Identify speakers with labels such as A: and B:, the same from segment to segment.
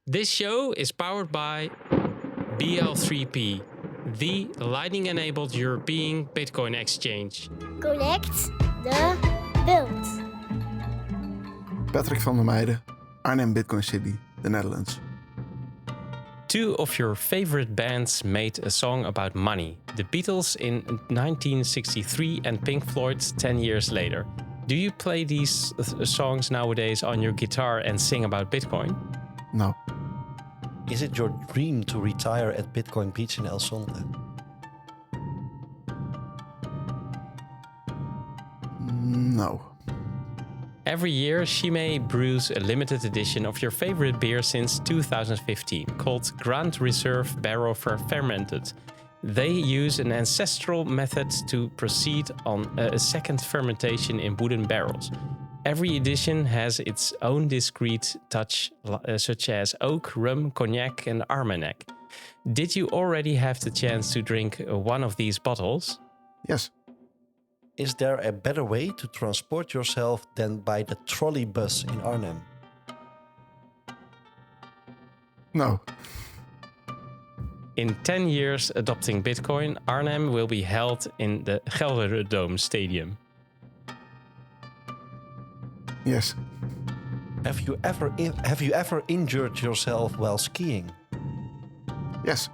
A: This show is powered by BL3P, the Lightning-enabled European Bitcoin exchange.
B: Connect the world.
C: Patrick van der Meijde, Arnhem Bitcoin Stad, the Netherlands.
A: Two of your favorite bands made a song about money. The Beatles in 1963 and Pink Floyd 10 years later. Do you play these songs nowadays on your guitar and sing about Bitcoin?
C: No.
D: Is it your dream to retire at Bitcoin Beach in El Sonte?
C: No.
A: Every year, Shimei brews a limited edition of your favorite beer since 2015, called Grand Reserve Barrel Fermented. They use an ancestral method to proceed on a second fermentation in wooden barrels. Every edition has its own discrete touch, such as oak, rum, cognac, and armagnac. Did you already have the chance to drink one of these bottles?
C: Yes.
D: Is there a better way to transport yourself than by the trolley bus in Arnhem?
C: No.
A: In 10 years, Adopting Bitcoin Arnhem will be held in the Gelderdoom Stadium.
C: Yes.
D: Have you ever injured yourself while skiing?
C: Yes.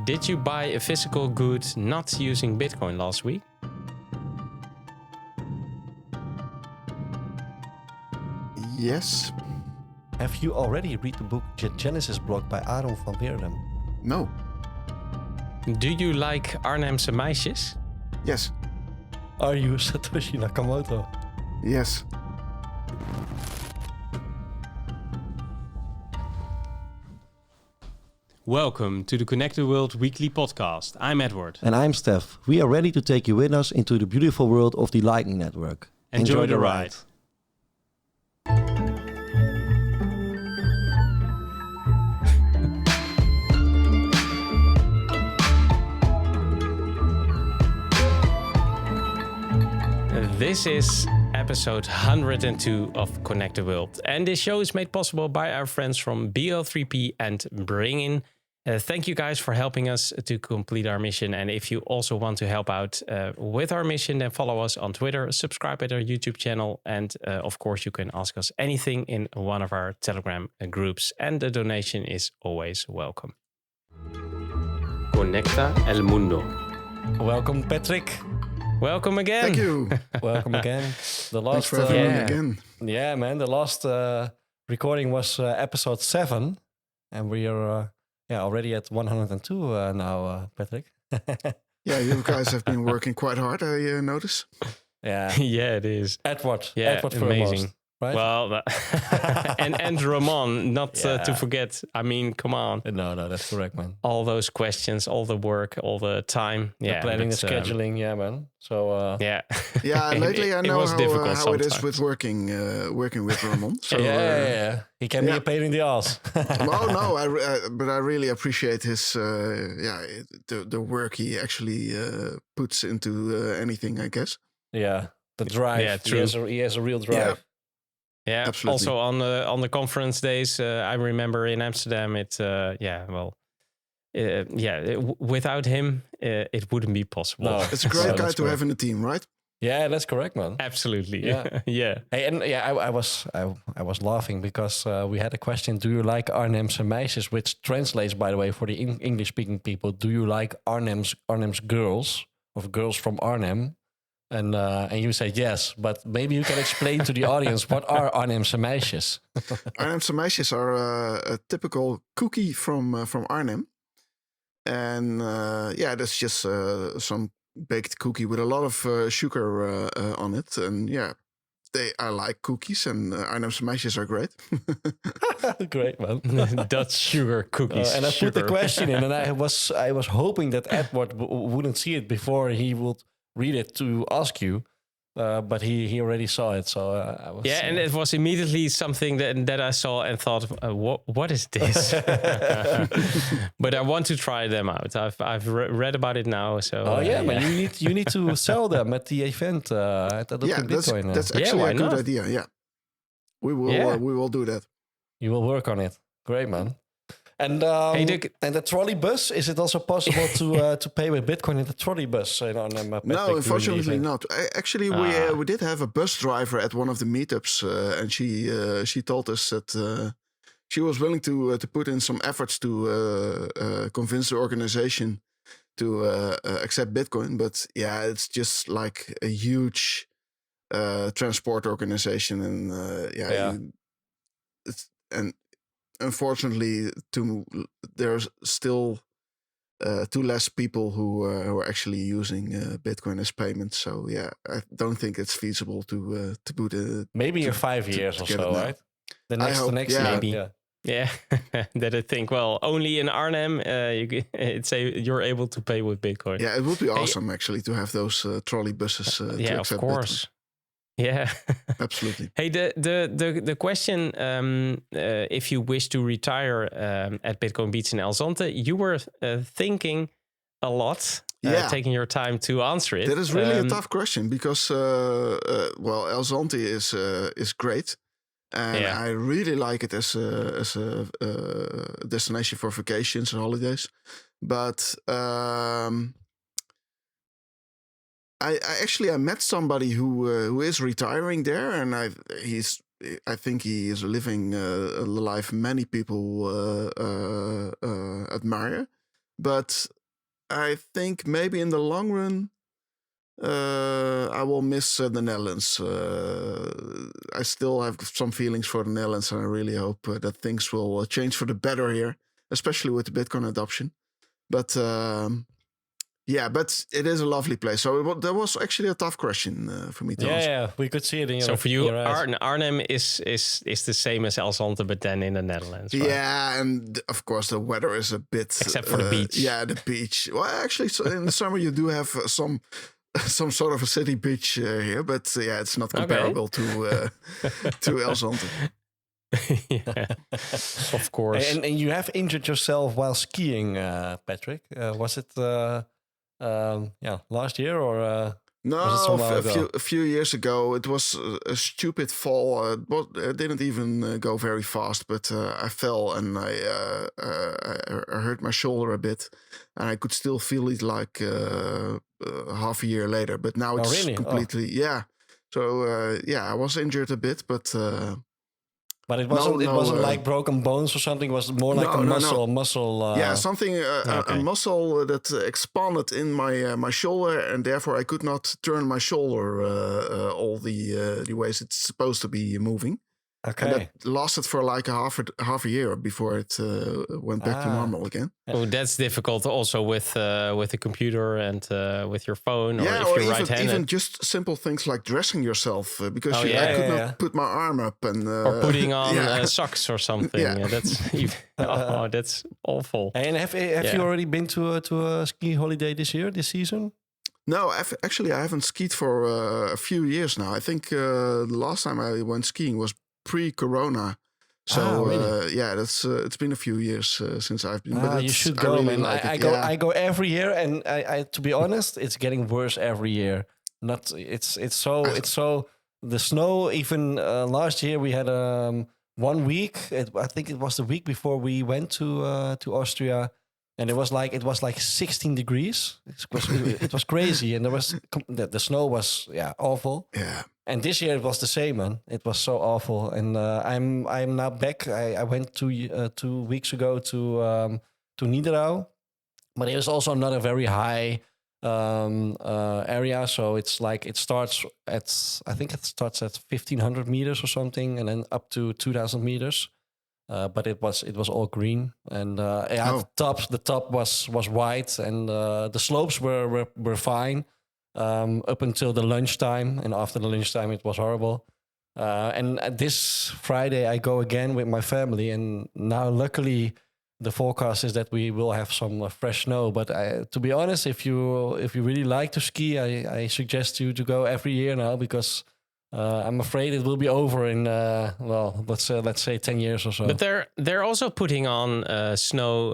A: Did you buy a physical good not using Bitcoin last week?
C: Yes.
D: Have you already read the book Genesis blog by Aaron van Weerden?
C: No.
A: Do you like Arnhemse meisjes?
C: Yes.
D: Are you Satoshi Nakamoto?
C: Yes.
A: Welcome to the Connect the World weekly podcast. I'm Edward.
D: And I'm Steph. We are ready to take you with us into the beautiful world of the Lightning Network.
A: Enjoy the ride. This is episode 102 of Connect the World. And this show is made possible by our friends from BL3P and BRINGIN. Thank you guys for helping us to complete our mission. And if you also want to help out with our mission, then follow us on Twitter, subscribe at our YouTube channel. And of course, you can ask us anything in one of our Telegram groups. And the donation is always welcome. Conecta el mundo.
D: Welcome, Patrick.
A: Welcome again.
C: Thank you.
D: Welcome again. The last,
C: Thanks for having me again.
D: Yeah, man. The last recording was episode 7. And we are already at 102 now, Patrick.
C: Yeah, you guys have been working quite hard, I notice.
D: Yeah.
A: Yeah, it is.
D: Edward.
A: Yeah,
D: Edward
A: amazing.
D: Right?
A: Well, and Ramon, not to forget. I mean, come on.
D: No, that's correct, man.
A: All those questions, all the work, all the time.
D: The planning, the scheduling, yeah, man. So
A: yeah,
C: Yeah, lately I know how it is with working with Ramon. So,
D: yeah. He can be a pain in the ass.
C: Well, no, but I really appreciate his the work he actually puts into anything, I guess.
D: Yeah, the drive.
A: Yeah, true.
D: He has a real drive.
A: Yeah,
C: absolutely.
A: Also on the conference days, I remember in Amsterdam. Without him, it wouldn't be possible.
C: No, it's a great guy to have in the team, right?
D: Yeah, that's correct, man.
A: Absolutely.
D: Yeah.
A: Yeah.
D: Hey, and I was laughing because we had a question: do you like Arnhemse meisjes? Which translates, by the way, for the English-speaking people: do you like Arnhem's girls or girls from Arnhem? And you say yes, but maybe you can explain to the audience what are Arnhemse meisjes?
C: Arnhemse meisjes are a typical cookie from Arnhem, and that's just some baked cookie with a lot of sugar on it. And I like cookies, and Arnhemse meisjes are great.
D: Great, man.
A: Dutch sugar cookies.
D: And I put the question in, and I was hoping that Edward wouldn't see it before he would read it to ask you, but he already saw it, so I was...
A: Yeah, and it was immediately something that I saw and thought, what is this? But I want to try them out. I've read about it now, so...
D: Oh yeah, man, you need to sell them at the event at Adopting Bitcoin.
C: That's actually a good
A: not?
C: idea, yeah. We will do that.
D: You will work on it. Great, man. And
A: Hey, Dick.
D: and the trolley bus, is it also possible to pay with Bitcoin in the trolley bus? In Arnhem, Patrick,
C: No,
D: during the
C: unfortunately
D: event?
C: not. Actually, we did have a bus driver at one of the meetups, and she told us that she was willing to put in some efforts to convince the organization to accept Bitcoin. But yeah, it's just like a huge transport organization, and and unfortunately, there's still too less people who are actually using Bitcoin as payment. So yeah, I don't think it's feasible to put a
D: Maybe in 5 years or
C: get it
D: so,
C: now.
D: right? The next,
C: hope, yeah.
A: Maybe.
D: Yeah.
A: Yeah, that I think. Well, only in Arnhem, you're able to pay with Bitcoin.
C: Yeah, it would be awesome actually to have those trolley buses. To
A: Yeah, of
C: accept
A: course. Yeah,
C: Bitcoin. Absolutely.
A: Hey, the question, if you wish to retire at Bitcoin Beats in El Zonte, you were thinking a lot, taking your time to answer it.
C: That is really a tough question because, well, El Zonte is great. And I really like it as a destination for vacations and holidays. But I met somebody who is retiring there, and I think he is living a life many people admire. But I think maybe in the long run, I will miss the Netherlands. I still have some feelings for the Netherlands, and I really hope that things will change for the better here, especially with the Bitcoin adoption. But but it is a lovely place. So that was actually a tough question for me to answer.
D: Yeah, we could see it in your.
A: So for you,
D: eyes.
A: Arnhem is the same as El Zonte, but then in the Netherlands. Right?
C: Yeah, and of course the weather is a bit
A: except for the beach.
C: Yeah, the beach. Well, actually, in the summer you do have some sort of a city beach here, but yeah, it's not comparable to El Zonte.
A: Yeah, of course.
D: And you have injured yourself while skiing, Patrick. Was it last year or?
C: No, a few years ago. It was a stupid fall. It didn't even go very fast, but I fell and I hurt my shoulder a bit, and I could still feel it like half a year later. But now it's completely So I was injured a bit, but
D: it wasn't. It wasn't like broken bones or something. It was more like a muscle.
C: Something a muscle that expanded in my shoulder, and therefore I could not turn my shoulder all the ways it's supposed to be moving.
D: Okay,
C: and that lasted for like half a year before it went back to normal again.
A: Oh, that's difficult also with the computer and with your phone, or if you're right-handed.
C: Even just simple things like dressing yourself, because I could not put my arm up and
A: or putting on socks or something. Yeah, that's awful.
D: And have you already been to a ski holiday this season?
C: No, actually I haven't skied for a few years now. I think the last time I went skiing was pre-corona. So
D: really?
C: That's it's been a few years since I've been. But
D: you should go, man. I go every year, and I to be honest, it's getting worse every year. It's so the snow. Even last year we had 1 week. I think it was the week before we went to Austria, and it was like 16 degrees. It was crazy, and the snow was awful.
C: Yeah.
D: And this year it was the same, man. It was so awful, and I'm now back. I went 2 weeks ago to Niederau, but it is also not a very high area. So it's like it starts at 1,500 meters or something, and then up to 2,000 meters. But it was all green, and the top was white, and the slopes were fine. Up until the lunchtime, and after the lunchtime it was horrible. And this Friday I go again with my family, and now luckily the forecast is that we will have some fresh snow. But to be honest, if you really like to ski, I suggest you to go every year now, because I'm afraid it will be over in let's say 10 years or so.
A: But they're also putting on snow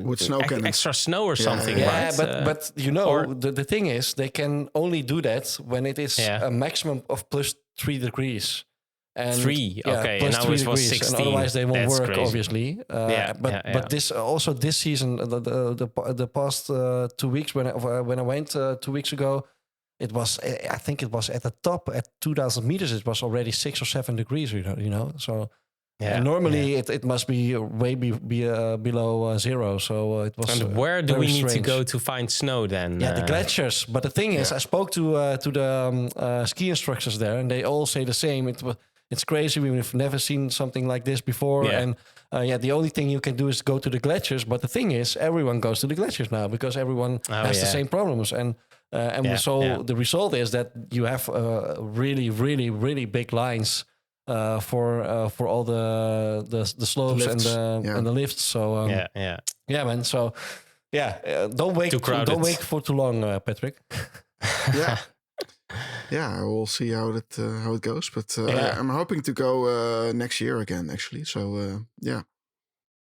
C: with snow cannons.
A: Extra snow or something.
D: Yeah,
A: right?
D: but you know, the thing is, they can only do that when it is a maximum of +3 degrees. And
A: 3,
D: yeah,
A: okay,
D: plus
A: and now
D: 3
A: it was
D: degrees,
A: 16.
D: and otherwise they won't
A: That's
D: work,
A: crazy.
D: obviously. But this also this season, the past 2 weeks when I went 2 weeks ago, it was, I think it was at the top at 2,000 meters. It was already 6 or 7 degrees, you know. So and normally it must be way below zero. So it was.
A: And where do we need
D: strange.
A: to go to find snow then?
D: Yeah, the glaciers. But the thing is, I spoke to the ski instructors there, and they all say the same. It's crazy. We've never seen something like this before.
A: Yeah.
D: And the only thing you can do is go to the glaciers. But the thing is, everyone goes to the glaciers now because everyone has the same problems. And the result is that you have really, really, really big lines for all the slopes
C: Lifts.
D: and the lifts. So yeah, man. So don't wait for too long, Patrick.
C: Yeah. Yeah, we'll see how it goes. But I'm hoping to go next year again, actually. So yeah,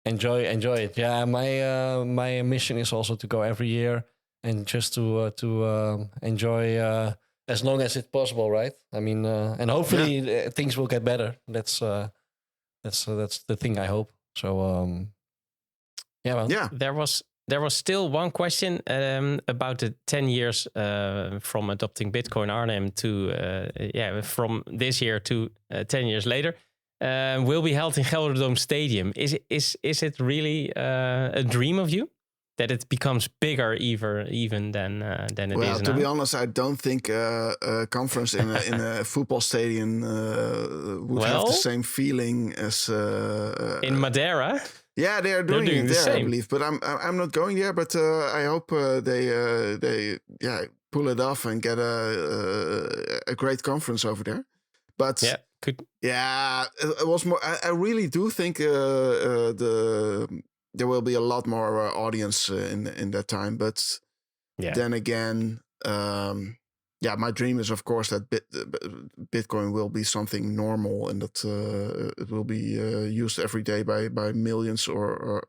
D: enjoy it. Yeah, my mission is also to go every year and just to enjoy as long as it's possible, right? I mean, and hopefully things will get better. That's the thing I hope. So yeah, well,
C: yeah.
A: There was still one question about the 10 years from adopting Bitcoin Arnhem to from this year to 10 years later will be held in Gelderdoom Stadium. Is it really a dream of you that it becomes bigger even than it is now?
C: Well, to be honest, I don't think a conference in a football stadium would have the same feeling as
A: in Madeira.
C: Yeah, they are doing it
A: the
C: there,
A: same.
C: I believe. But I'm not going there. But I hope they pull it off and get a great conference over there. But it was more. I really do think there will be a lot more audience in that time. But then again, my dream is, of course, that Bitcoin will be something normal and that it will be used every day by millions or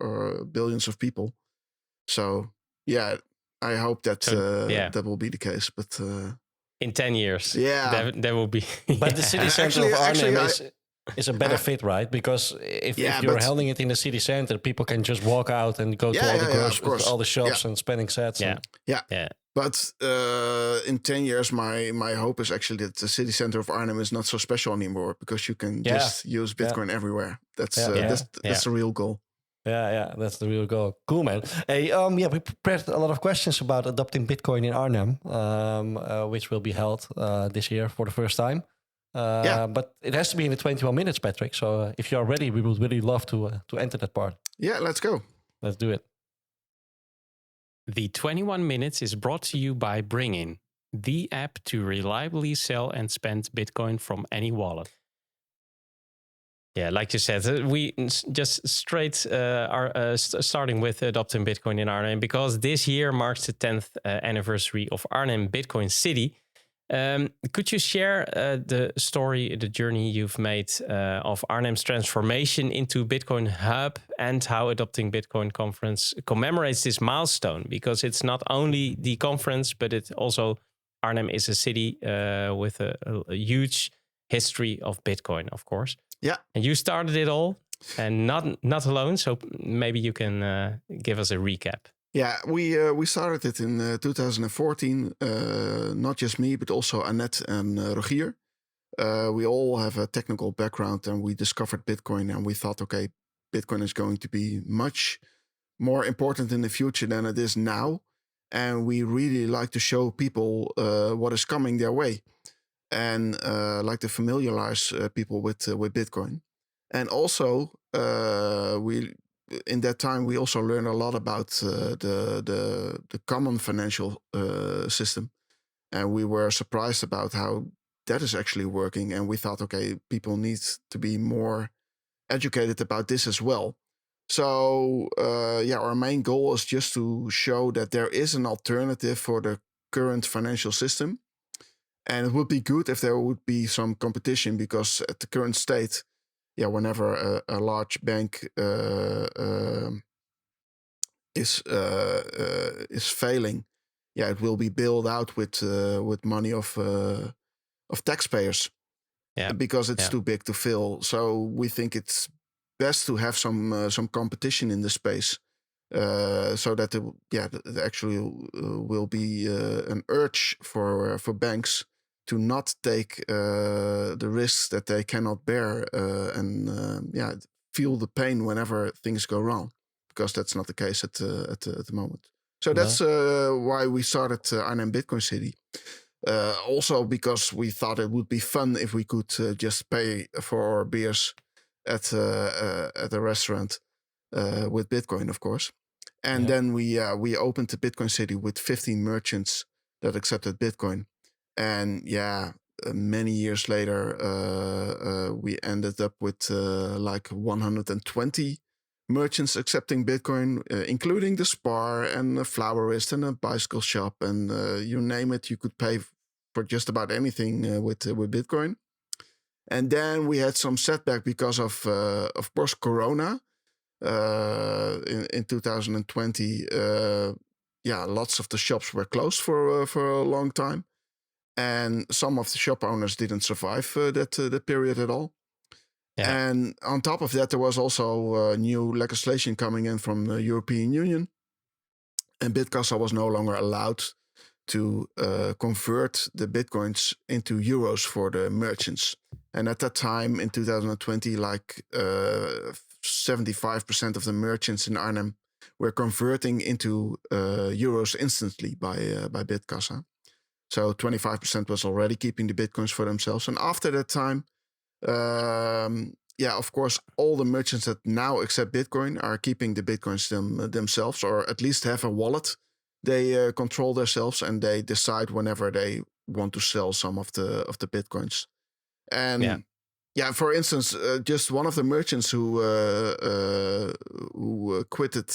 C: billions of people. So, yeah, I hope that that will be the case. But
A: in 10 years, that will be.
D: But the city center of Arnhem is a better fit, right? Because if you're holding it in the city center, people can just walk out and go to all the groceries, all the shops and spending sets.
C: But in 10 years, my hope is actually that the city center of Arnhem is not so special anymore because you can just use Bitcoin everywhere. That's the real goal.
D: Yeah, that's the real goal. Cool, man. Hey, we prepared a lot of questions about adopting Bitcoin in Arnhem, which will be held this year for the first time. But it has to be in the 21 minutes, Patrick. So if you are ready, we would really love to enter that part.
C: Yeah, let's go.
D: Let's do it.
A: The 21 Minutes is brought to you by BRINGIN, the app to reliably sell and spend Bitcoin from any wallet. Yeah, like you said, we just straight are starting with adopting Bitcoin in Arnhem because this year marks the 10th anniversary of Arnhem Bitcoin City. Could you share the story, the journey you've made of Arnhem's transformation into Bitcoin Hub and how Adopting Bitcoin Conference commemorates this milestone? Because it's not only the conference, but it also, Arnhem is a city with a huge history of Bitcoin, of course.
C: Yeah.
A: And you started it all and not alone. So maybe you can give us a recap.
C: Yeah, we started it in 2014. Not just me, but also Annette and Rogier. We all have a technical background, and we discovered Bitcoin, and we thought, okay, Bitcoin is going to be much more important in the future than it is now, and we really like to show people what is coming their way, and like to familiarize people with Bitcoin, and also in that time, we also learned a lot about the common financial system. And we were surprised about how that is actually working. And we thought, okay, people need to be more educated about this as well. So, our main goal is just to show that there is an alternative for the current financial system. And it would be good if there would be some competition because at the current state, whenever a large bank is failing, it will be bailed out with money of taxpayers, because it's too big to fill. So we think it's best to have some competition in the space, so that there actually will be an urge for banks to not take the risks that they cannot bear, and feel the pain whenever things go wrong, because that's not the case at the moment. So that's why we started Arnhem Bitcoin City. Also because we thought it would be fun if we could just pay for our beers at a restaurant with Bitcoin, of course. And then we opened the Bitcoin City with 15 merchants that accepted Bitcoin. And many years later, we ended up with like 120 merchants accepting Bitcoin, including the Spar and a florist and a bicycle shop, and you name it, you could pay for just about anything with Bitcoin. And then we had some setback because of course, Corona. In 2020, lots of the shops were closed for a long time, and some of the shop owners didn't survive that period at all. Yeah. And on top of that, there was also new legislation coming in from the European Union, and Bitcasa was no longer allowed to convert the Bitcoins into euros for the merchants. And at that time, in 2020, like 75% of the merchants in Arnhem were converting into euros instantly by Bitcasa. So 25% was already keeping the Bitcoins for themselves. And after that time, of course, all the merchants that now accept Bitcoin are keeping the Bitcoins themselves, or at least have a wallet they control themselves, and they decide whenever they want to sell some of the Bitcoins. And for instance, just one of the merchants who quitted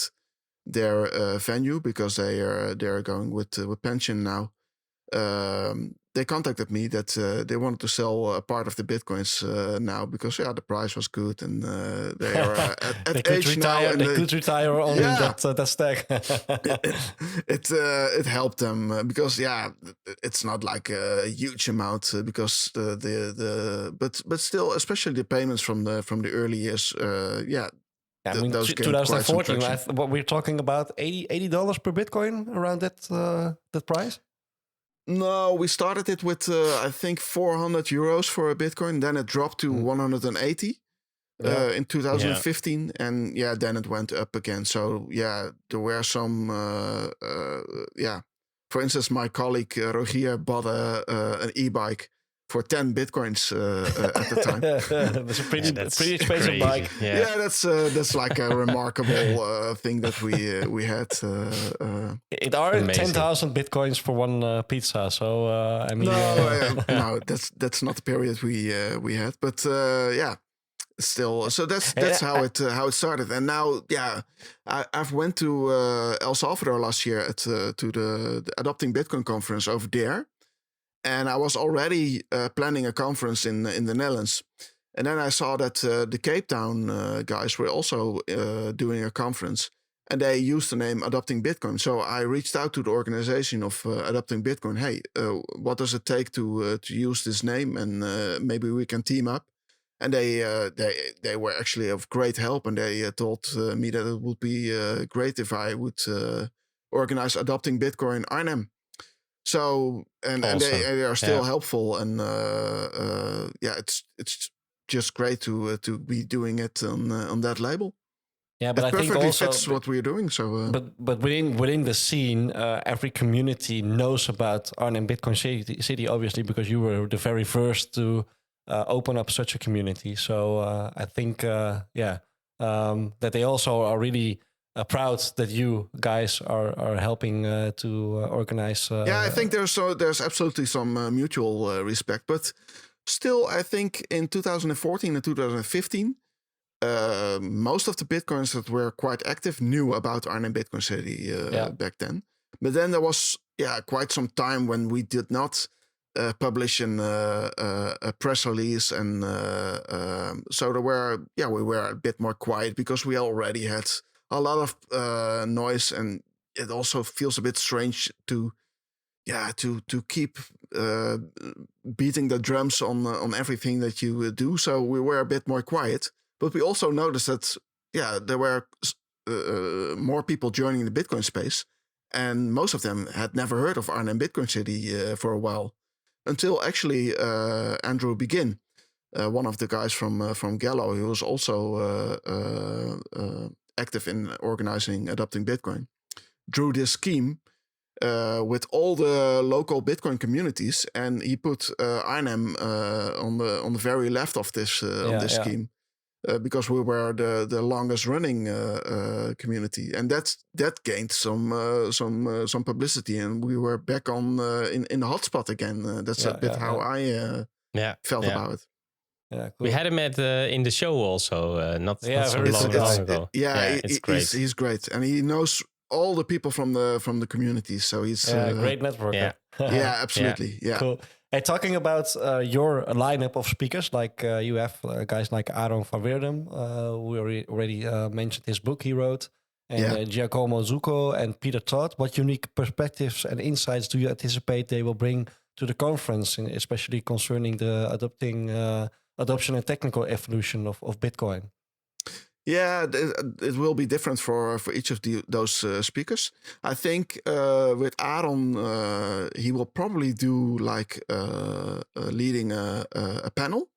C: their venue because they're going with pension now. They contacted me that they wanted to sell a part of the Bitcoins now because the price was good, and they are at age now.
D: They could retire on that stack.
C: It helped them because it's not like a huge amount because but still, especially the payments from the early years.
D: I mean, 2014. What we're talking about, $80 per Bitcoin, around that price.
C: No, we started it with, I think, 400 euros for a Bitcoin. Then it dropped to 180 in 2015. And then it went up again. So, there were some, For instance, my colleague Rogier bought an e-bike for 10 Bitcoins at the time.
D: That's a pretty expensive bike.
C: Yeah, that's like a remarkable thing that we had.
D: It are 10,000 Bitcoins for one pizza. So I mean,
C: no, that's not the period we had. But still, so that's how it started. And now, I've went to El Salvador last year to the Adopting Bitcoin conference over there. And I was already planning a conference in the Netherlands. And then I saw that the Cape Town guys were also doing a conference. And they used the name Adopting Bitcoin. So I reached out to the organization of Adopting Bitcoin. Hey, what does it take to use this name? And maybe we can team up. And they were actually of great help. And they told me that it would be great if I would organize Adopting Bitcoin Arnhem. So and they are still helpful, and it's just great to be doing it on that label.
D: Yeah, but
C: it
D: I think also
C: fits what we're doing. So,
D: but within the scene, every community knows about Arnhem Bitcoin City, obviously, because you were the very first to open up such a community. So I think that they also are really. Proud that you guys are helping to organize.
C: I think there's absolutely some mutual respect, but still, I think in 2014 and 2015, most of the Bitcoins that were quite active knew about Arnhem Bitcoin City back then. But then there was quite some time when we did not publish a press release, and so there were we were a bit more quiet because we already had a lot of noise, and it also feels a bit strange to to keep beating the drums on everything that you do. So we were a bit more quiet, but we also noticed that there were more people joining the Bitcoin space, and most of them had never heard of Arnhem Bitcoin City for a while, until actually Andrew Begin, one of the guys from Gallo, who was also active in organizing Adopting Bitcoin, drew this scheme with all the local Bitcoin communities, and he put Arnhem on the very left of this scheme, because we were the longest running community, and that gained some publicity, and we were back on in the hotspot again. That's a bit how I felt about it.
A: Yeah, cool. We had him in the show also, not so long ago.
C: It's great. He's great, and he knows all the people from the community. So he's
D: a great networker.
C: Yeah, absolutely. Yeah.
D: Cool. Hey, talking about your lineup of speakers, like you have guys like Aaron van Weerdem, who already mentioned his book he wrote, and Giacomo Zucco and Peter Todd. What unique perspectives and insights do you anticipate they will bring to the conference, especially concerning the adoption and technical evolution of Bitcoin?
C: Yeah, it will be different for each of those speakers. I think with Aaron, he will probably do like leading a panel.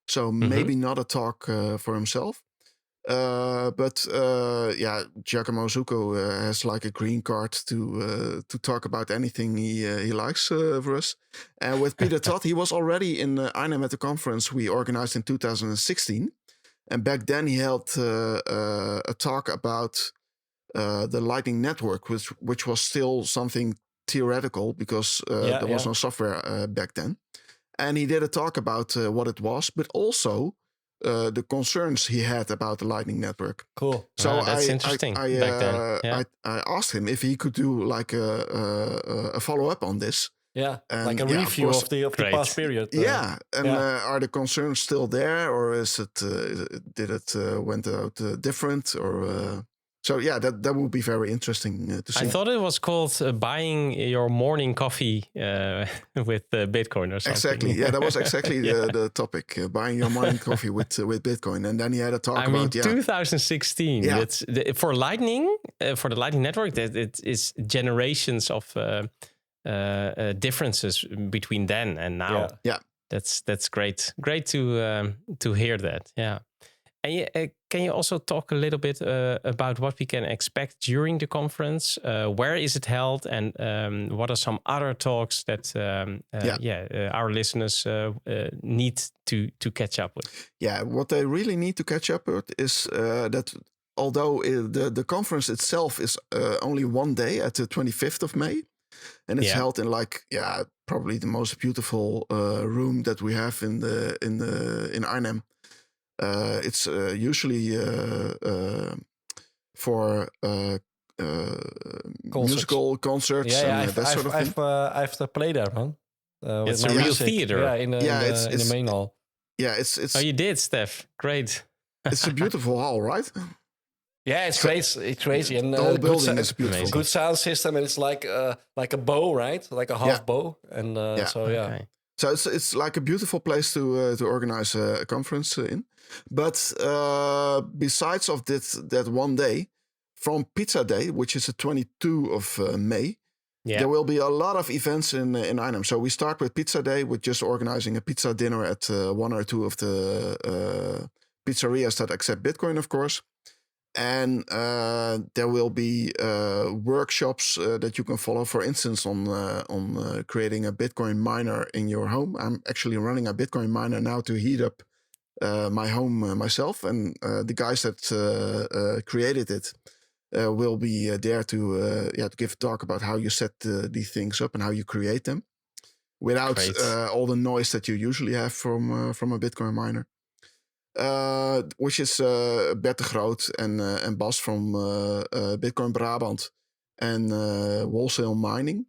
C: So maybe not a talk for himself. But Giacomo Zucco has like a green card to talk about anything he likes for us. And with Peter Todd, he was already in Arnhem at the conference we organized in 2016. And back then he held a talk about the Lightning Network, which was still something theoretical because there was no software back then. And he did a talk about what it was, but also the concerns he had about the Lightning Network.
D: Cool.
C: So
A: that's interesting. Back then.
C: I asked him if he could do like a follow-up on this.
D: Yeah, and like a review of the past period.
C: Are the concerns still there, or is it did it went out different, or so? Yeah, that would be very interesting to see.
A: I thought it was called buying your morning coffee with Bitcoin or something.
C: Exactly. Yeah, that was exactly the topic: buying your morning coffee with Bitcoin. And then he had a talk about
A: 2016.
C: Yeah.
A: It's for Lightning, for the Lightning Network. That it is generations of. Differences between then and now.
C: Yeah.
A: That's great. Great to hear that. Yeah. And can you also talk a little bit about what we can expect during the conference? Where is it held, and what are some other talks that our listeners need to catch up with?
C: Yeah, what they really need to catch up with is that although the conference itself is only one day at the 25th of May, and it's held in probably the most beautiful room that we have in Arnhem. It's usually for musical concerts and that sort of thing.
D: I have to play there, man.
A: It's a real theater.
D: Yeah, in the main hall.
C: Yeah, it's.
A: Oh, you did, Steph. Great.
C: It's a beautiful hall, right?
D: Yeah, it's crazy. It's crazy, and
C: the whole building is beautiful.
D: Good sound system, and it's like a bow, right? Like a half bow, and
A: Okay.
C: So it's like a beautiful place to organize a conference in. But besides of that one day, from Pizza Day, which is the 22 of May, there will be a lot of events in Arnhem. So we start with Pizza Day with just organizing a pizza dinner at one or two of the pizzerias that accept Bitcoin, of course. And there will be workshops that you can follow. For instance, on creating a Bitcoin miner in your home. I'm actually running a Bitcoin miner now to heat up my home myself. And the guys that created it will be there to give a talk about how you set these things up and how you create them without all the noise that you usually have from a Bitcoin miner. Which is Bert de Groot and Bas from Bitcoin Brabant and Wholesale Mining.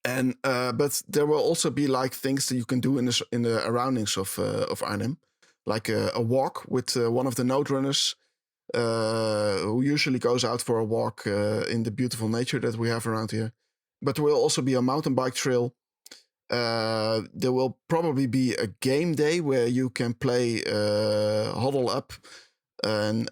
C: And but there will also be like things that you can do in the surroundings of Arnhem, like a walk with one of the node runners, who usually goes out for a walk in the beautiful nature that we have around here. but there will also be a mountain bike trail. There will probably be a game day where you can play Huddle Up and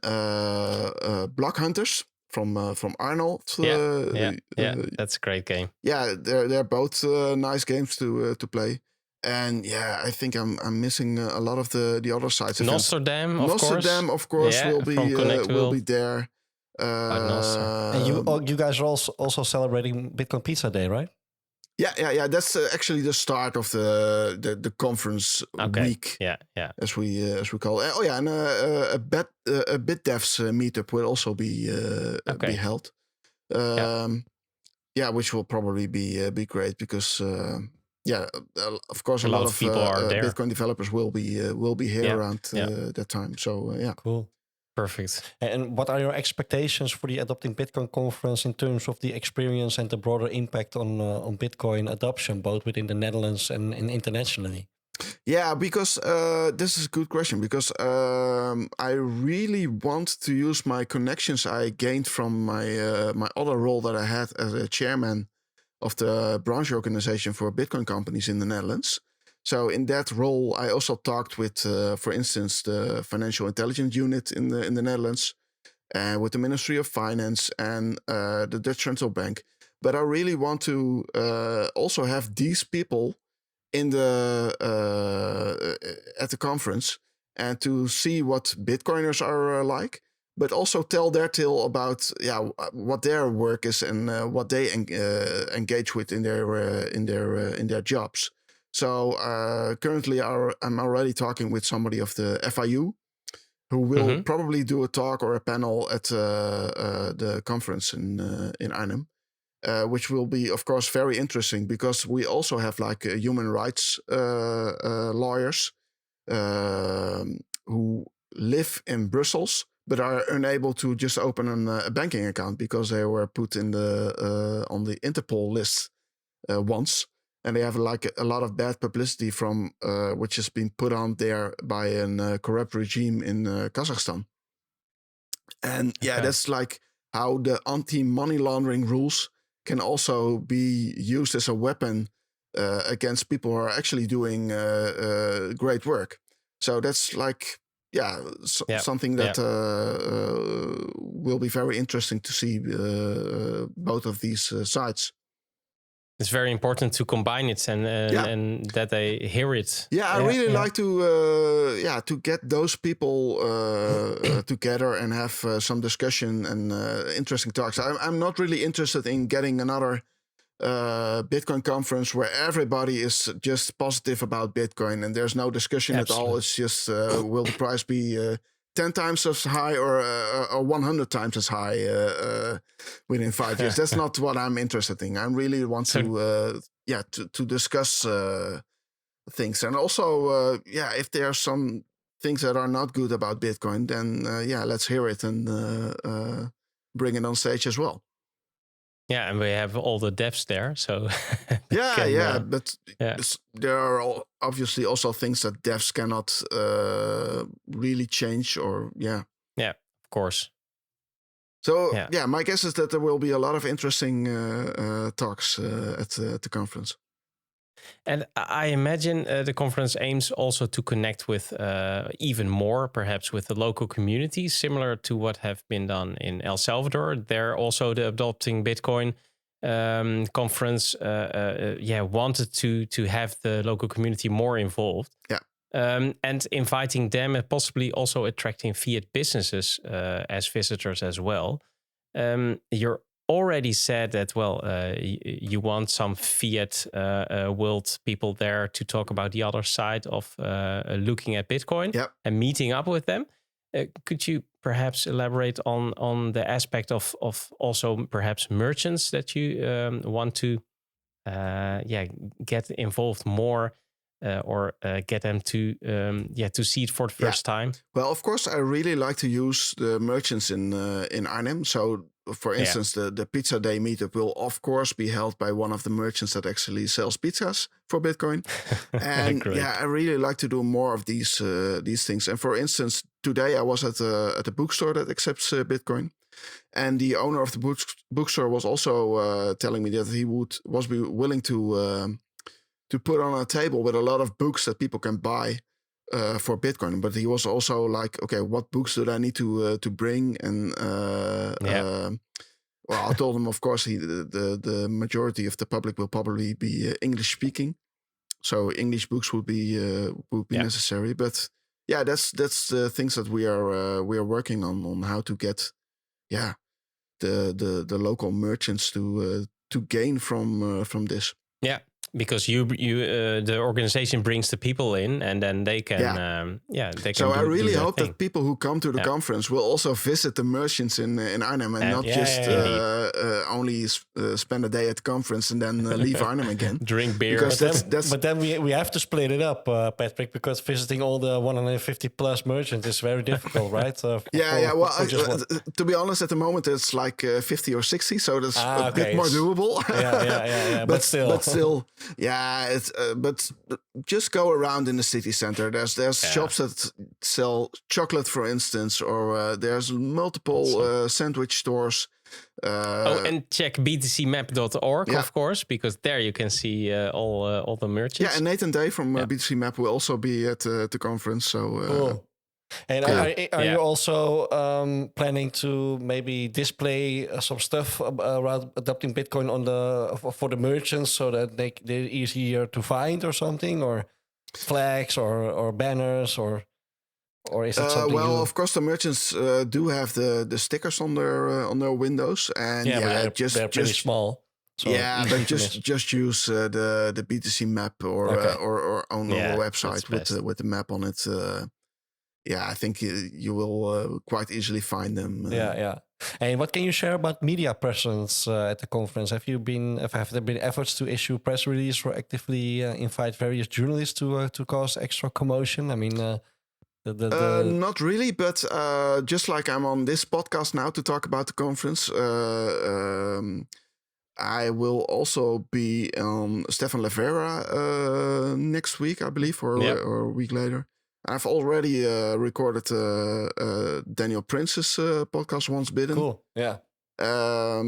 C: Block Hunters from Arnold.
A: That's a great game.
C: Yeah, they're both nice games to play. And yeah, I think I'm missing a lot of the other sides.
A: Nostradam,
C: of course, will be there.
D: And you guys are also celebrating Bitcoin Pizza Day, right?
C: Yeah. That's actually the start of the conference week.
A: Yeah.
C: As we call it. Oh yeah, and a BitDevs meetup will also be held. Which will probably be great because of course a lot of
A: people are there.
C: Bitcoin developers will be here around that time. So
D: cool.
A: Perfect.
D: And what are your expectations for the Adopting Bitcoin conference in terms of the experience and the broader impact on Bitcoin adoption, both within the Netherlands and internationally?
C: Yeah, because this is a good question, because I really want to use my connections I gained from my other role that I had as a chairman of the branch organization for Bitcoin companies in the Netherlands. So in that role, I also talked with, for instance, the Financial Intelligence Unit in the Netherlands, and with the Ministry of Finance and the Dutch Central Bank. But I really want to also have these people in at the conference and to see what Bitcoiners are like, but also tell their tale about what their work is and what they engage with in their jobs. So currently I'm already talking with somebody of the FIU who will probably do a talk or a panel at the conference in Arnhem, which will be, of course, very interesting because we also have like human rights lawyers who live in Brussels but are unable to just open a banking account because they were put in on the Interpol list once. And they have like a lot of bad publicity from which has been put on there by a corrupt regime in Kazakhstan. And that's like how the anti-money laundering rules can also be used as a weapon against people who are actually doing great work. So that's like, something that will be very interesting to see both of these sides.
A: It's very important to combine it and that they hear it.
C: Yeah, I really like to get those people together and have some discussion and interesting talks. I'm not really interested in getting another Bitcoin conference where everybody is just positive about Bitcoin and there's no discussion at all. It's just will the price be 10 times as high or 100 times as high within 5 years. That's not what I'm interested in. I really want to discuss things. And also, if there are some things that are not good about Bitcoin, then let's hear it and bring it on stage as well.
A: Yeah, and we have all the devs there, so
C: but there are obviously also things that devs cannot really change, or
A: of course.
C: So my guess is that there will be a lot of interesting talks at the conference.
A: And I imagine the conference aims also to connect with even more, perhaps with the local community, similar to what have been done in El Salvador. There also the Adopting Bitcoin conference wanted to have the local community more involved.
C: Yeah.
A: And inviting them and possibly also attracting fiat businesses as visitors as well. You're already said that, you want some fiat world people there to talk about the other side of looking at Bitcoin and meeting up with them. Could you perhaps elaborate on the aspect of also perhaps merchants that you want to get involved more or get them to see it for the first time?
C: Well, of course, I really like to use the merchants in Arnhem. So for instance, the Pizza Day meetup will of course be held by one of the merchants that actually sells pizzas for Bitcoin. And I really like to do more of these things. And for instance, today I was at a bookstore that accepts Bitcoin, and the owner of the bookstore was also telling me that he was willing to put on a table with a lot of books that people can buy for Bitcoin. But he was also like, okay, what books do I need to bring? And well, I told him, of course, the majority of the public will probably be English speaking, so English books would be necessary. But yeah, that's the things that we are working on how to get the local merchants to gain from this.
A: Yeah, because the organization brings the people in, and then they can they can.
C: So I really hope
A: thing.
C: that people who come to the conference will also visit the merchants in Arnhem and not just only spend a day at the conference and then leave Arnhem again.
A: Drink beer.
C: Because
D: but then we have to split it up, Patrick, because visiting all the 150 plus merchants is very difficult, right?
C: Well, to be honest, at the moment it's like 50 or 60, so that's a bit more doable.
D: But still.
C: Yeah, it's but just go around in the city center. There's shops that sell chocolate, for instance, or there's multiple sandwich stores.
A: And check btcmap.org, of course, because there you can see all the merchants.
C: Yeah, and Nathan Day from BTC Map will also be at the conference. So.
D: Cool. And are you also planning to maybe display some stuff around adopting Bitcoin for the merchants so that they're easier to find or something, or flags or banners or is it something?
C: Well, of course, the merchants do have the stickers on their windows, and
D: but they're pretty small. So
C: but just use the BTC map or on the website with the map on it. I think you will quite easily find them.
D: And what can you share about media presence at the conference? Have there been efforts to issue press release or actively invite various journalists to cause extra commotion? I mean,
C: not really, but just like I'm on this podcast now to talk about the conference, I will also be on Stefan Levera next week, I believe, or a week later. I've already recorded Daniel Prince's podcast, Once Bidden.
D: Cool, yeah.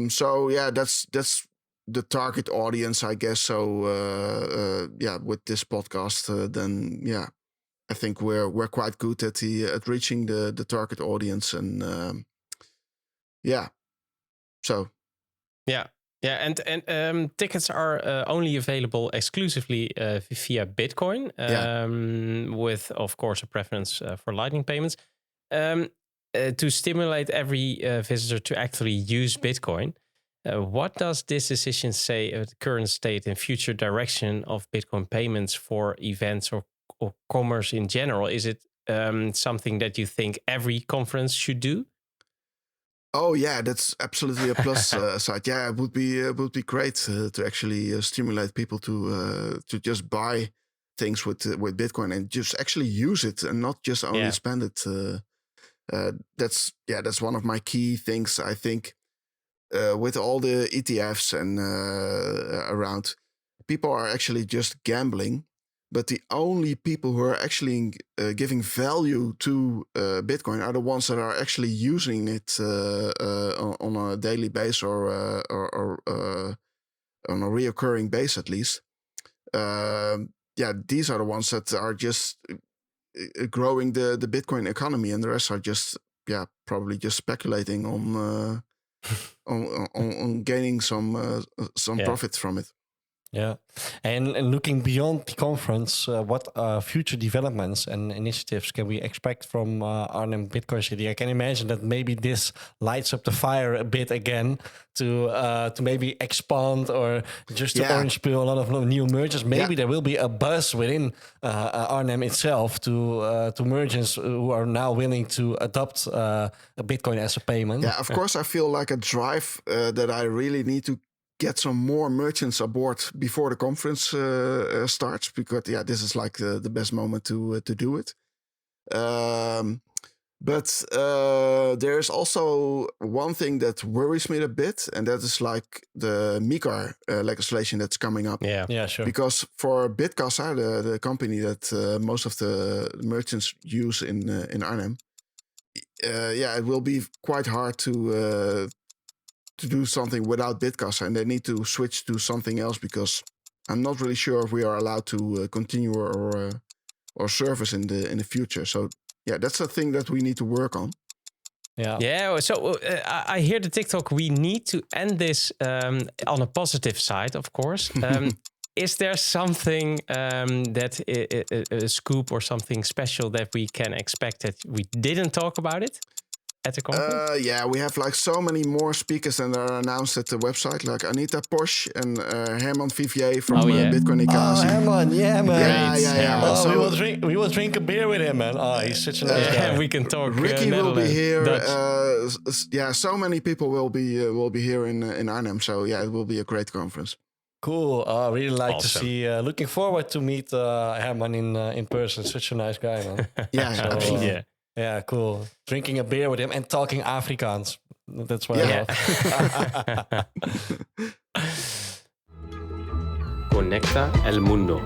C: So that's the target audience, I guess. So with this podcast, then I think we're quite good at reaching the target audience, and so
A: Yeah, and tickets are only available exclusively via Bitcoin, with, of course, a preference for Lightning payments, to stimulate every visitor to actually use Bitcoin. What does this decision say of the current state and future direction of Bitcoin payments for events or commerce in general? Is it something that you think every conference should do?
C: Oh yeah, that's absolutely a plus side. Yeah, it would be great to actually stimulate people to just buy things with Bitcoin and just actually use it and not just only spend it. That's one of my key things. I think with all the ETFs and around, people are actually just gambling. But the only people who are actually giving value to Bitcoin are the ones that are actually using it on a daily basis or on a reoccurring base, at least. These are the ones that are just growing the Bitcoin economy, and the rest are just probably just speculating on gaining some profit from it.
D: Yeah, and looking beyond the conference, what future developments and initiatives can we expect from Arnhem Bitcoin City? I can imagine that maybe this lights up the fire a bit again to maybe expand or just to orange peel a lot of new merchants. Maybe there will be a buzz within Arnhem itself to merchants who are now willing to adopt Bitcoin as a payment.
C: Yeah, of course, I feel like a drive that I really need to get some more merchants aboard before the conference starts, because this is like the best moment to do it. But there's also one thing that worries me a bit, and that is like the MiCAR legislation that's coming up.
D: Yeah, sure.
C: Because for Bitkassa, the company that most of the merchants use in Arnhem, it will be quite hard to do something without Bitkassa, and they need to switch to something else because I'm not really sure if we are allowed to continue or service in the future. So yeah, that's a thing that we need to work on.
A: Yeah. So I hear the TikTok. We need to end this on a positive side, of course. Is there something that a scoop or something special that we can expect that we didn't talk about it at the conference?
C: We have like so many more speakers than are announced at the website, like Anita Posch and Herman Vivier from Bitcoin Ikazi.
D: Oh, Herman, yeah, man.
C: Yeah.
D: So we will drink a beer with him, man. Oh, he's such a nice guy.
A: Yeah, we can talk.
C: Ricky will be here. So many people will be here in Arnhem. So yeah, it will be a great conference.
D: Cool. I really like to see. Looking forward to meet Herman in person. Such a nice guy, man.
C: Absolutely.
D: Yeah, cool. Drinking a beer with him and talking Afrikaans. That's what I love.
A: Conecta el mundo.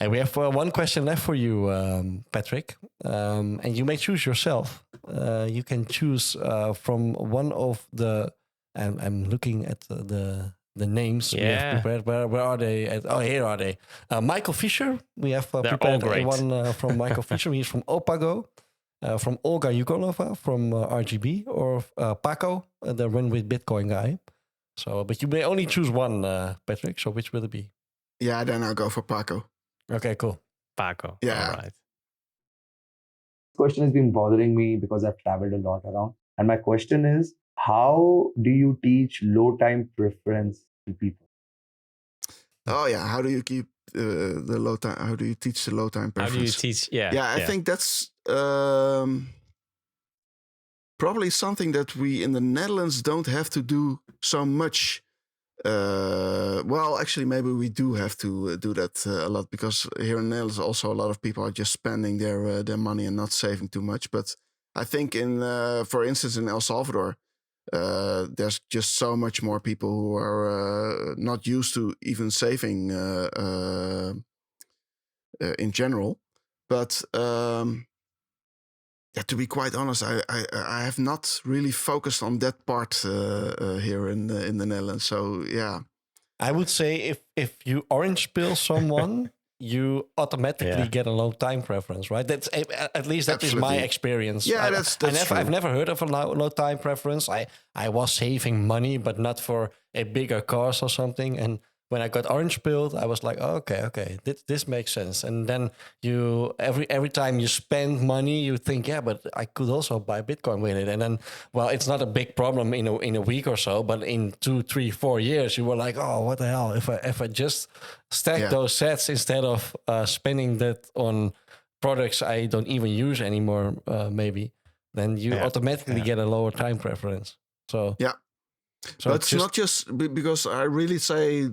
D: And we have one question left for you, Patrick. And you may choose yourself. You can choose from one of the... I'm looking at the names we have prepared. Where are they? Here are they. Michael Fisher. We have prepared one from Michael Fisher. He's from Opago. From Olga Yukolova from RGB. Or Paco, the Run With Bitcoin guy. So, but you may only choose one, Patrick. So which will it be?
C: Yeah, then I'll go for Paco.
D: Okay, cool.
A: Paco.
C: Yeah.
A: All right.
E: Question has been bothering me because I've traveled a lot around. And my question is, how do you teach low time preference to people?
C: Oh yeah, how do you keep the low time? How do you teach the low time preference?
A: How do you teach?
C: I think that's probably something that we in the Netherlands don't have to do so much. Actually, maybe we do have to do that a lot because here in the Netherlands also a lot of people are just spending their money and not saving too much. But I think for instance, in El Salvador, there's just so much more people who are not used to even saving in general. But to be quite honest, I have not really focused on that part here in the Netherlands. So yeah,
D: I would say if you orange pill someone, you automatically get a low time preference, right? That's at least that is my experience.
C: Yeah, that's true.
D: I've never heard of a low time preference. I was saving money, but not for a bigger cause or something. And when I got orange pilled, I was like, oh, okay, this makes sense. And then you every time you spend money, you think, yeah, but I could also buy Bitcoin with it. And then, well, it's not a big problem in a week or so, but in 2, 3, 4 years, you were like, oh, what the hell? If I just stack those sets instead of spending that on products I don't even use anymore, maybe, then you automatically get a lower time preference. So
C: yeah. So but it's not just because I really say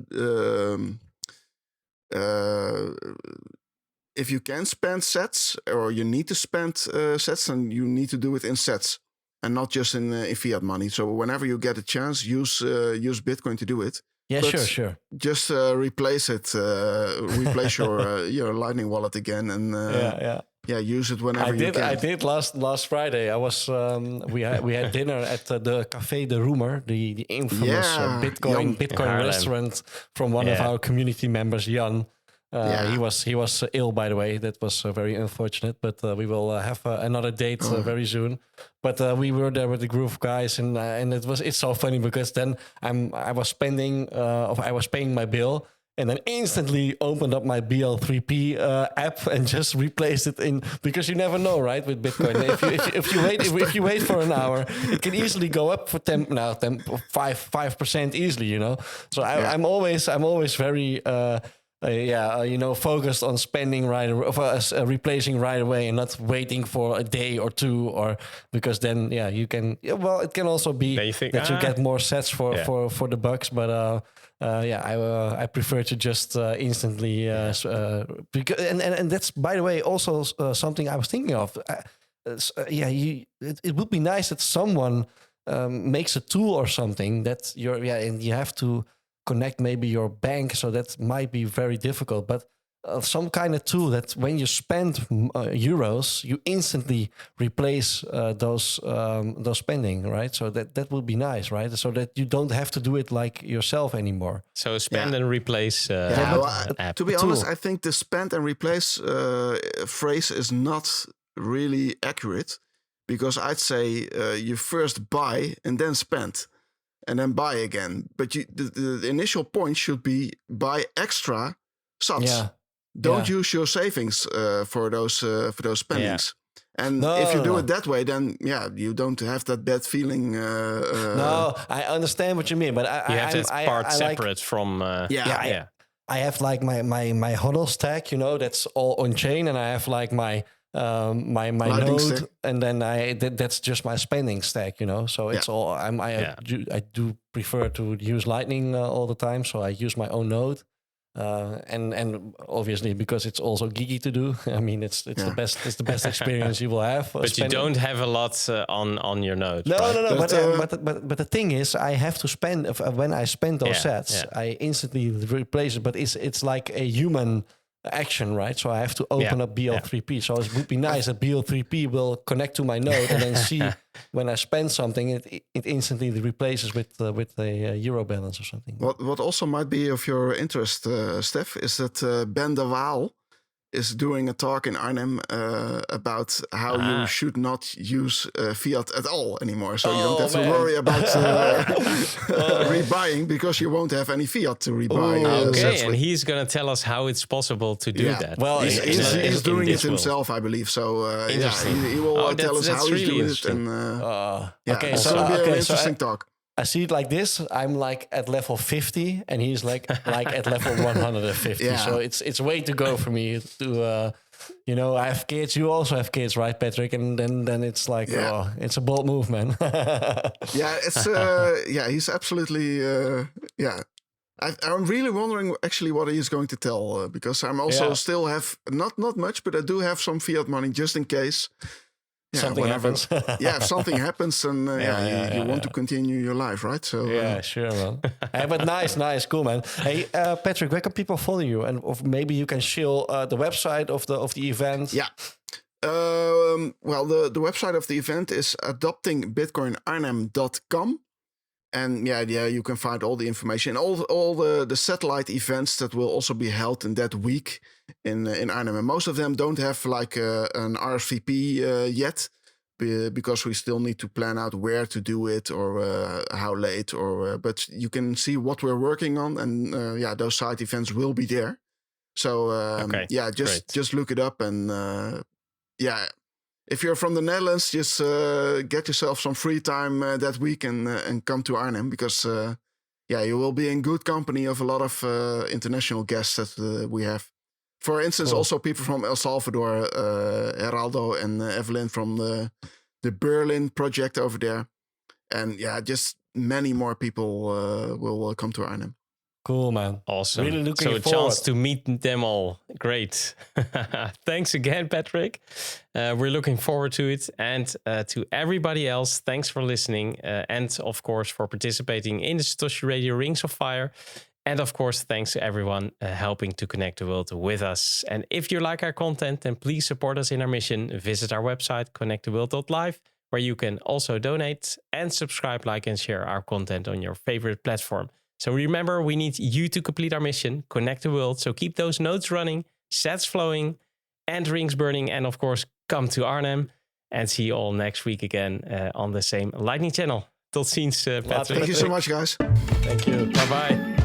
C: if you can spend sets or you need to spend sets, then you need to do it in sets and not just in fiat money. So whenever you get a chance, use Bitcoin to do it.
D: Yeah,
C: but
D: sure.
C: Just replace it, replace your Lightning wallet again, and use it whenever you can.
D: I did last Friday. I was we had dinner at the Café de Roemer, the infamous Bitcoin restaurant from one of our community members, Jan. He was ill, by the way. That was very unfortunate. But we will have another date very soon. But we were there with a group of guys, and it's so funny because then I was paying my bill. And then instantly opened up my BL3P app and just replaced it in, because you never know, right? With Bitcoin, if you wait for an hour, it can easily go up for 5% easily, you know. So I'm always very focused on spending replacing right away and not waiting for a day or two, or because then you can. Yeah, well, it can also be that you get more sets for the bucks, but I prefer to just instantly because and that's, by the way, also something I was thinking of. It would be nice that someone makes a tool or something that and you have to connect maybe your bank, so that might be very difficult, but some kind of tool that when you spend euros, you instantly replace those spending, right? So that would be nice, right? So that you don't have to do it like yourself anymore.
A: So spend and replace.
C: To be honest, I think the spend and replace phrase is not really accurate, because I'd say you first buy and then spend. And then buy again. But the initial point should be buy extra sats.
D: Yeah.
C: Don't use your savings for those spendings. Yeah. And if you do it that way, then you don't have that bad feeling.
D: No, I understand what you mean, but
A: you have that part separate from.
D: I have like my hodl stack, that's all on chain, and I have like my node stack. And then that's just my spending stack, so it's all I do prefer to use Lightning all the time, so I use my own node, and obviously because it's also geeky to do. I mean, it's the best experience you will have.
A: But you don't have a lot on your node.
D: No,
A: right?
D: No. But the thing is, I have to spend when I spend those sets, I instantly replace it. But it's like a human action, right? So I have to open up BL3P. So it would be nice that BL3P will connect to my node and then see when I spend something, it instantly replaces with a euro balance or something.
C: What also might be of your interest, Steph, is that Ben de Waal is doing a talk in Arnhem about how you should not use fiat at all anymore. So you don't have to worry about rebuying, because you won't have any fiat to rebuy.
A: Okay, and he's going to tell us how it's possible to do that.
C: Well, he's doing it himself, I believe. So he will tell us how he's doing it. And,
D: okay,
C: so it'll be an interesting talk.
D: I see it like this. I'm like at level 50, and he's like at level 150. Yeah. So it's way to go for me to. I have kids. You also have kids, right, Patrick? And then it's like, it's a bold move, man.
C: He's absolutely. I'm really wondering actually what he's going to tell, because I'm also still have not much, but I do have some fiat money just in case.
D: Something happens.
C: If something happens, and you want to continue your life, right? So
D: sure, man. But nice, cool, man. Hey, Patrick, where can people follow you? And maybe you can show the website of the event.
C: Yeah. The website of the event is adoptingbitcoinarnhem.com. And you can find all the information, all the satellite events that will also be held in that week in Arnhem. And most of them don't have like an RSVP yet, because we still need to plan out where to do it, or how late, but you can see what we're working on, and those side events will be there. So just look it up, and if you're from the Netherlands, just get yourself some free time that week and come to Arnhem, because you will be in good company of a lot of international guests that we have. For instance, also people from El Salvador, Geraldo and Evelyn from the Berlin project over there. And just many more people will come to Arnhem.
A: Cool, man. Awesome.
D: Really looking
A: forward. So a chance to meet them all. Great. Thanks again, Patrick. We're looking forward to it. And to everybody else, thanks for listening. And of course, for participating in the Satoshi Radio Rings of Fire. And of course, thanks to everyone helping to connect the world with us. And if you like our content, then please support us in our mission. Visit our website, connecttheworld.live, where you can also donate and subscribe, like, and share our content on your favorite platform. So remember, we need you to complete our mission, connect the world. So keep those nodes running, sats flowing, and rings burning. And of course, come to Arnhem, and see you all next week again on the same Lightning channel. Tot ziens, Patrick.
C: Thank you so much, guys.
A: Thank you. Bye-bye.